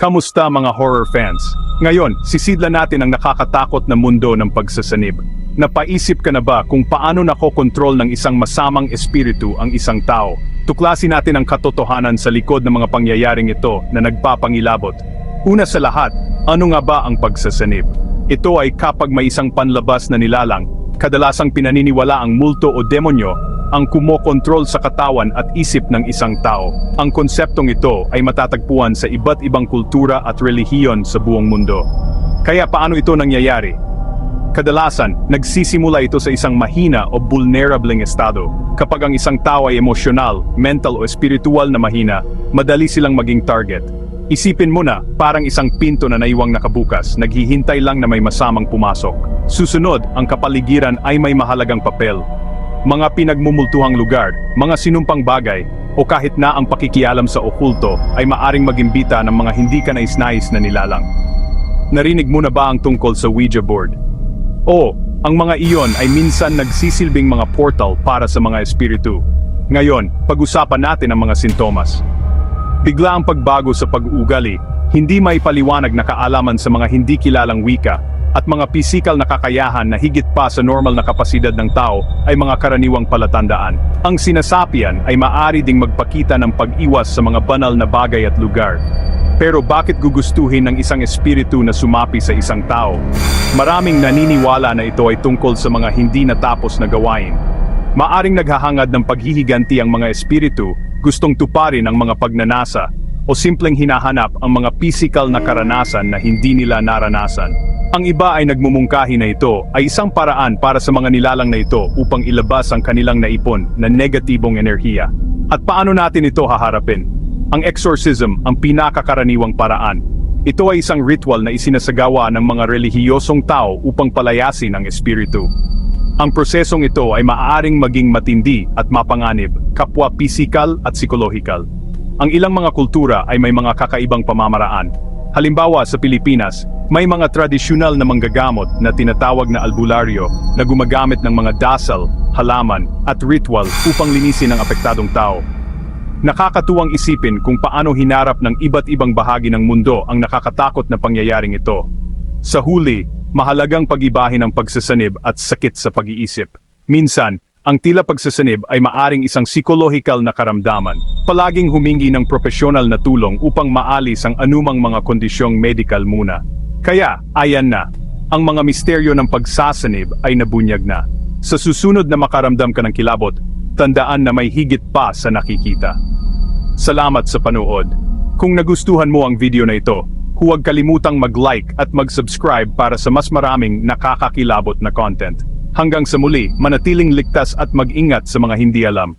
Kamusta mga horror fans? Ngayon, sisidlan natin ang nakakatakot na mundo ng pagsasanib. Napaisip ka na ba kung paano nakokontrol ng isang masamang espiritu ang isang tao? Tuklasin natin ang katotohanan sa likod ng mga pangyayaring ito na nagpapangilabot. Una sa lahat, ano nga ba ang pagsasanib? Ito ay kapag may isang panlabas na nilalang, kadalasang pinaniniwala ang multo o demonyo, ang kumokontrol sa katawan at isip ng isang tao. Ang konseptong ito ay matatagpuan sa iba't ibang kultura at relihiyon sa buong mundo. Kaya paano ito nangyayari? Kadalasan, nagsisimula ito sa isang mahina o vulnerableng estado. Kapag ang isang tao ay emosyonal, mental o espiritual na mahina, madali silang maging target. Isipin mo na, parang isang pinto na naiwang nakabukas, naghihintay lang na may masamang pumasok. Susunod, ang kapaligiran ay may mahalagang papel. Mga pinagmumultuhang lugar, mga sinumpang bagay, o kahit na ang pakikialam sa okulto ay maaring magimbita ng mga hindi ka nais-nais na nilalang. Narinig mo na ba ang tungkol sa Ouija board? Oo, ang mga iyon ay minsan nagsisilbing mga portal para sa mga espiritu. Ngayon, pag-usapan natin ang mga sintomas. Bigla ang pagbago sa pag-uugali, hindi may paliwanag na kaalaman sa mga hindi kilalang wika, at mga pisikal na kakayahan na higit pa sa normal na kapasidad ng tao ay mga karaniwang palatandaan. Ang sinasapian ay maaari ding magpakita ng pag-iwas sa mga banal na bagay at lugar. Pero bakit gugustuhin ng isang espiritu na sumapi sa isang tao? Maraming naniniwala na ito ay tungkol sa mga hindi natapos na gawain. Maaring naghahangad ng paghihiganti ang mga espiritu, gustong tuparin ang mga pagnanasa, o simpleng hinahanap ang mga pisikal na karanasan na hindi nila naranasan. Ang iba ay nagmumungkahi na ito ay isang paraan para sa mga nilalang na ito upang ilabas ang kanilang naipon na negatibong enerhiya. At paano natin ito haharapin? Ang exorcism ang pinakakaraniwang paraan. Ito ay isang ritual na isinasagawa ng mga relihiyosong tao upang palayasin ang espiritu. Ang prosesong ito ay maaaring maging matindi at mapanganib, kapwa pisikal at psikolohikal. Ang ilang mga kultura ay may mga kakaibang pamamaraan. Halimbawa sa Pilipinas, may mga tradisyonal na manggagamot na tinatawag na albularyo na gumagamit ng mga dasal, halaman, at ritual upang linisin ang apektadong tao. Nakakatuwang isipin kung paano hinarap ng iba't ibang bahagi ng mundo ang nakakatakot na pangyayaring ito. Sa huli, mahalagang pag-ibahin ang pagsasanib at sakit sa pag-iisip. Minsan, ang tila pagsasanib ay maaring isang psikolohikal na karamdaman. Palaging humingi ng profesional na tulong upang maalis ang anumang mga kondisyong medikal muna. Kaya, ayan na, ang mga misteryo ng pagsasanib ay nabunyag na. Sa susunod na makaramdam ka ng kilabot, tandaan na may higit pa sa nakikita. Salamat sa panood. Kung nagustuhan mo ang video na ito, huwag kalimutang mag-like at mag-subscribe para sa mas maraming nakakakilabot na content. Hanggang sa muli, manatiling ligtas at mag-ingat sa mga hindi alam.